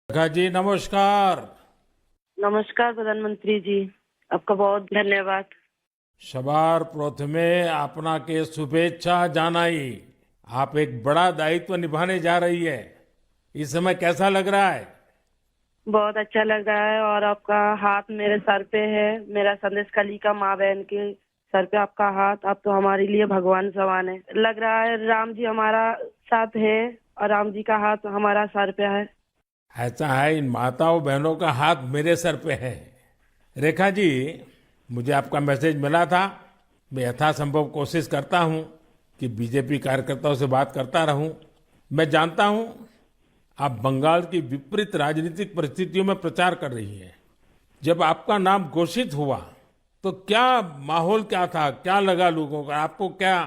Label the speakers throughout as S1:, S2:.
S1: रेखा जी नमस्कार।
S2: नमस्कार प्रधानमंत्री जी। आपका बहुत धन्यवाद।
S1: सवार प्रथमे आपनाके शुभेच्छा जानाई। आप एक बड़ा दायित्व निभाने जा रही है। इस समय कैसा लग रहा है?
S2: बहुत अच्छा लग रहा है और आपका हाथ मेरे सर पे है। मेरा संदेश कली का माँ बहन के सर पे आपका हाथ। आप तो हमारे लिए भगवान समान है। लग रहा है राम जी हमारा साथ है और राम जी का हाथ हमारा सर पे है।
S1: ऐसा है, इन माताओं बहनों का हाथ मेरे सर पे है। रेखा जी, मुझे आपका मैसेज मिला था। मैं यथासंभव कोशिश करता हूं कि बीजेपी कार्यकर्ताओं से बात करता रहूं। मैं जानता हूं आप बंगाल की विपरीत राजनीतिक परिस्थितियों में प्रचार कर रही हैं। जब आपका नाम घोषित हुआ तो क्या माहौल क्या था, क्या लगा लोगों का? आपको क्या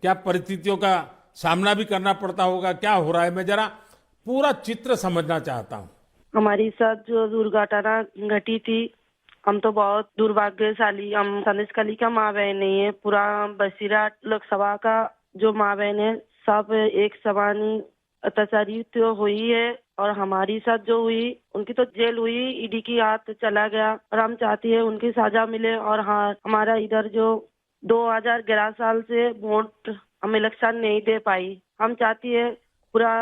S1: क्या परिस्थितियों का सामना भी करना पड़ता होगा? क्या हो रहा है, मैं जरा पूरा चित्र समझना चाहता हूँ।
S2: हमारी साथ जो दुर्घटना घटी थी, हम तो बहुत दुर्भाग्यशाली। हम संदेश कली का माँ बहन नहीं है। पूरा बसीरा लोकसभा का जो माँ बहन है, सब एक समान ही अत्याचारी तो हुई है। और हमारी साथ जो हुई, उनकी तो जेल हुई, ईडी की हाथ चला गया। और हम चाहती है उनकी सजा मिले। और हाँ, हमारा इधर जो 2011 साल से वोट हम इलेक्शन नहीं दे पाई। हम चाहती है पूरा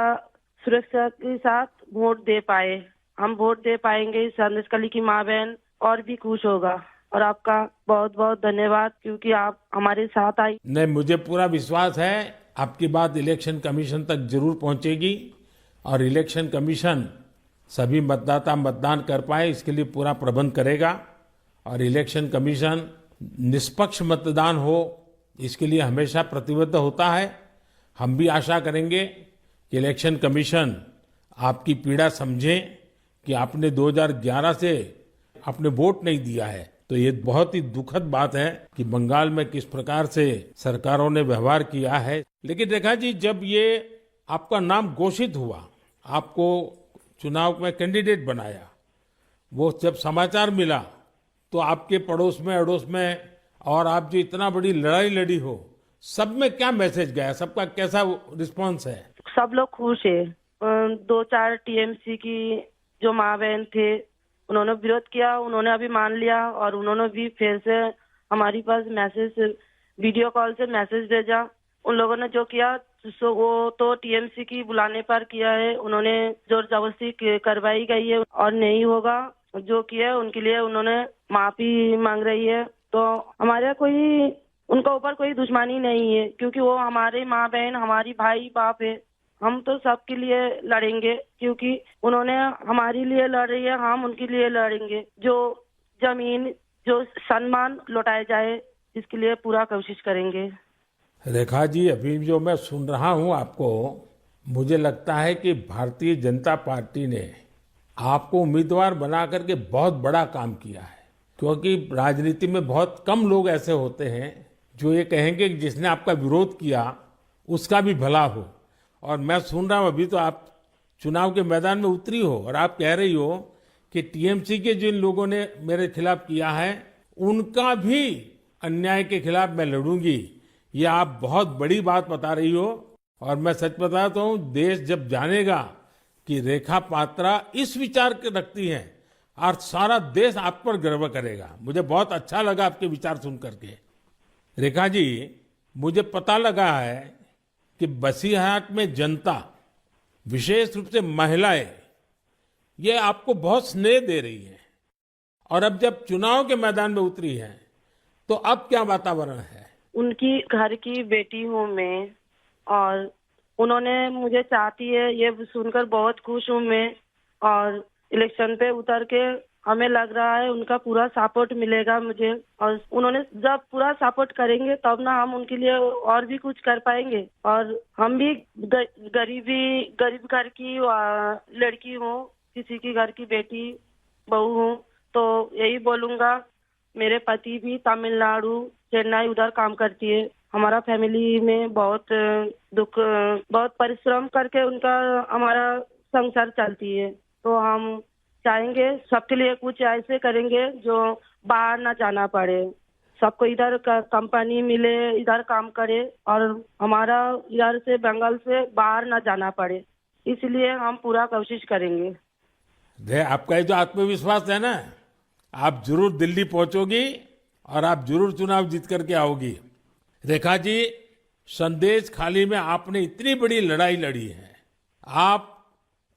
S2: सुरक्षा के साथ वोट दे पाए। हम वोट दे पाएंगे, संदेश कली की माँ बहन और भी खुश होगा। और आपका बहुत बहुत धन्यवाद, क्योंकि आप हमारे साथ आई।
S1: नहीं, मुझे पूरा विश्वास है आपकी बात इलेक्शन कमीशन तक जरूर पहुंचेगी और इलेक्शन कमीशन सभी मतदाता मतदान कर पाए इसके लिए पूरा प्रबंध करेगा। और इलेक्शन कमीशन निष्पक्ष मतदान हो इसके लिए हमेशा प्रतिबद्ध होता है। हम भी आशा करेंगे कि इलेक्शन कमीशन आपकी पीड़ा समझे कि आपने 2011 से आपने वोट नहीं दिया है। तो ये बहुत ही दुखद बात है कि बंगाल में किस प्रकार से सरकारों ने व्यवहार किया है। लेकिन रेखा जी, जब ये आपका नाम घोषित हुआ, आपको चुनाव में कैंडिडेट बनाया, वो जब समाचार मिला तो आपके पड़ोस में अड़ोस में और आप जो इतना बड़ी लड़ाई लड़ी हो, सब में क्या मैसेज गया? सबका कैसा रिस्पॉन्स है?
S2: सब लोग खुश है। 2-4 टीएमसी की जो माँ बहन थे, उन्होंने विरोध किया, उन्होंने अभी मान लिया। और उन्होंने भी फिर से हमारी पास मैसेज, वीडियो कॉल से मैसेज भेजा। उन लोगों ने जो किया सो वो तो टीएमसी की बुलाने पर किया है। उन्होंने जोर जबरदस्ती करवाई गई है और नहीं होगा। जो किया है उनके लिए उन्होंने माफी मांग रही है। तो हमारे कोई उनका ऊपर कोई दुश्मनी नहीं है, क्योंकि वो हमारे माँ बहन, हमारी भाई बाप है। हम तो सबके लिए लड़ेंगे, क्योंकि उन्होंने हमारे लिए लड़ रही है, हम उनके लिए लड़ेंगे। जो जमीन, जो सम्मान लौटाया जाए, इसके लिए पूरा कोशिश करेंगे।
S1: रेखा जी, अभी जो मैं सुन रहा हूं आपको, मुझे लगता है कि भारतीय जनता पार्टी ने आपको उम्मीदवार बना करके बहुत बड़ा काम किया है। क्योंकि राजनीति में बहुत कम लोग ऐसे होते हैं जो ये कहेंगे कि जिसने आपका विरोध किया उसका भी भला हो। और मैं सुन रहा हूं अभी तो आप चुनाव के मैदान में उतरी हो और आप कह रही हो कि टीएमसी के जिन लोगों ने मेरे खिलाफ किया है उनका भी अन्याय के खिलाफ मैं लड़ूंगी। ये आप बहुत बड़ी बात बता रही हो। और मैं सच बताता हूँ, देश जब जानेगा कि रेखा पात्रा इस विचार के रखती हैं और सारा देश आप पर गर्व करेगा। मुझे बहुत अच्छा लगा आपके विचार सुन करके। रेखा जी, मुझे पता लगा है कि बसीरहाट में जनता, विशेष रूप से महिलाएं, ये आपको बहुत स्नेह दे रही है। और अब जब चुनाव के मैदान में उतरी है तो अब क्या वातावरण है?
S2: उनकी घर की बेटी हूँ मैं, और उन्होंने मुझे चाहती है, ये सुनकर बहुत खुश हूँ मैं। और इलेक्शन पे उतर के हमें लग रहा है उनका पूरा सपोर्ट मिलेगा मुझे। और उन्होंने जब पूरा सपोर्ट करेंगे तब ना हम उनके लिए और भी कुछ कर पाएंगे। और हम भी गरीब घर की लड़की हूँ, किसी की घर की बेटी बहू हूँ। तो यही बोलूंगा, मेरे पति भी तमिलनाडु, चेन्नई उधर काम करती है। हमारा फैमिली में बहुत दुख, बहुत परिश्रम करके उनका हमारा संसार चलती है। तो हम चाहेंगे सबके लिए कुछ ऐसे करेंगे जो बाहर ना जाना पड़े। सबको इधर का कंपनी मिले, इधर काम करे, और हमारा इधर से बंगाल से बाहर ना जाना पड़े। इसलिए हम पूरा कोशिश करेंगे।
S1: आपका ये जो आत्मविश्वास है ना, आप जरूर दिल्ली पहुंचोगी और आप जरूर चुनाव जीत करके आओगी। रेखा जी, संदेश खाली में आपने इतनी बड़ी लड़ाई लड़ी है। आप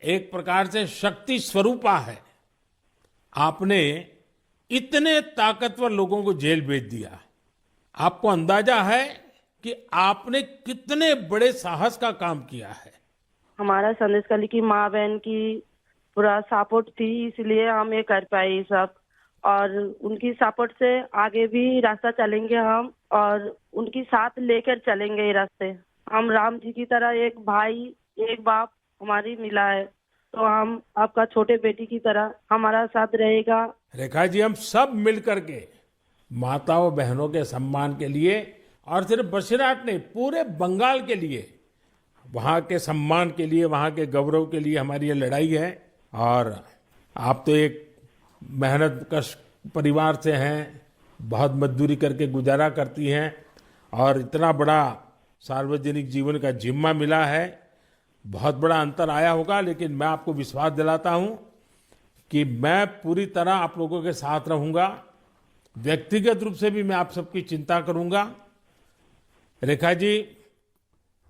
S1: एक प्रकार से शक्ति स्वरूपा है। आपने इतने ताकतवर लोगों को जेल भेज दिया। आपको अंदाजा है कि आपने कितने बड़े साहस का काम किया है।
S2: हमारा संदेशखाली की माँ बहन की पूरा सपोर्ट थी, इसलिए हम ये कर पाए ये सब। और उनकी सपोर्ट से आगे भी रास्ता चलेंगे हम, और उनकी साथ लेकर चलेंगे ये रास्ते। हम राम जी की तरह एक भाई एक बाप हमारी मिला है, तो हम आपका छोटे बेटी की तरह हमारा साथ रहेगा।
S1: रेखा जी, हम सब मिल करके माताओं बहनों के सम्मान के लिए, और सिर्फ बसीरहाट नहीं, पूरे बंगाल के लिए, वहाँ के सम्मान के लिए, वहाँ के गौरव के लिए हमारी ये लड़ाई है। और आप तो एक मेहनत कश परिवार से हैं, बहुत मजदूरी करके गुजारा करती हैं, और इतना बड़ा सार्वजनिक जीवन का जिम्मा मिला है। बहुत बड़ा अंतर आया होगा, लेकिन मैं आपको विश्वास दिलाता हूं कि मैं पूरी तरह आप लोगों के साथ रहूंगा। व्यक्तिगत रूप से भी मैं आप सबकी चिंता करूंगा। रेखा जी,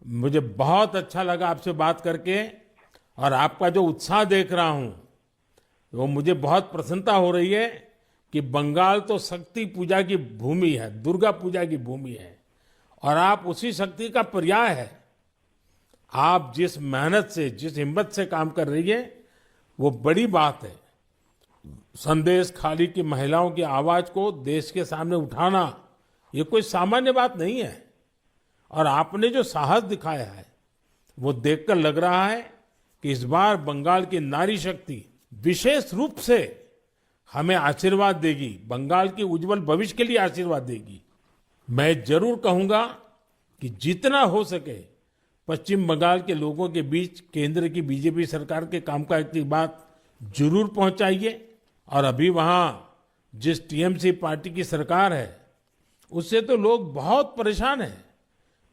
S1: मुझे बहुत अच्छा लगा आपसे बात करके, और आपका जो उत्साह देख रहा हूं वो मुझे बहुत प्रसन्नता हो रही है कि बंगाल तो शक्ति पूजा की भूमि है, दुर्गा पूजा की भूमि है, और आप उसी शक्ति का पर्याय है। आप जिस मेहनत से, जिस हिम्मत से काम कर रही है, वो बड़ी बात है। संदेश खाली की महिलाओं की आवाज को देश के सामने उठाना, ये कोई सामान्य बात नहीं है। और आपने जो साहस दिखाया है, वो देखकर लग रहा है कि इस बार बंगाल की नारी शक्ति विशेष रूप से हमें आशीर्वाद देगी, बंगाल की उज्जवल भविष्य के लिए आशीर्वाद देगी। मैं जरूर कहूंगा कि जितना हो सके पश्चिम बंगाल के लोगों के बीच केंद्र की बीजेपी सरकार के कामकाज की बात जरूर पहुंचाइए। और अभी वहां जिस टीएमसी पार्टी की सरकार है, उससे तो लोग बहुत परेशान हैं।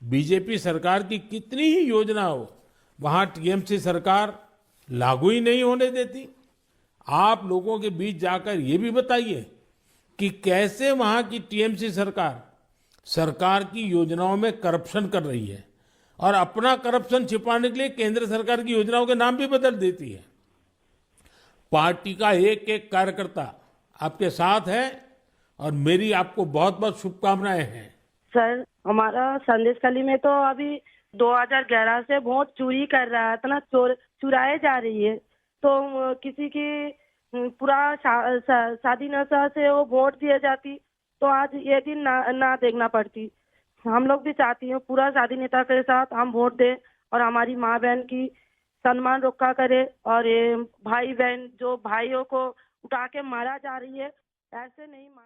S1: बीजेपी सरकार की कितनी ही योजना हो, वहां टीएमसी सरकार लागू ही नहीं होने देती। आप लोगों के बीच जाकर ये भी बताइए कि कैसे वहां की टीएमसी सरकार की योजनाओं में करप्शन कर रही है, और अपना करप्शन छिपाने के लिए केंद्र सरकार की योजनाओं के नाम भी बदल देती है। पार्टी का एक एक कार्यकर्ता आपके साथ है, और मेरी आपको बहुत बहुत शुभकामनाएं हैं।
S2: सर, हमारा संदेशखाली में तो अभी 2011 से वोट चोरी कर रहा है, इतना चुराए जा रही है। तो किसी की पूरा शादी नशा से वो वोट दिए जाती, तो आज ये दिन ना देखना पड़ती। हम लोग भी चाहती हैं पूरा स्वाधीनता के साथ हम वोट दें, और हमारी माँ बहन की सम्मान रक्षा करे। और ये भाई बहन जो भाइयों को उठा के मारा जा रही है, ऐसे नहीं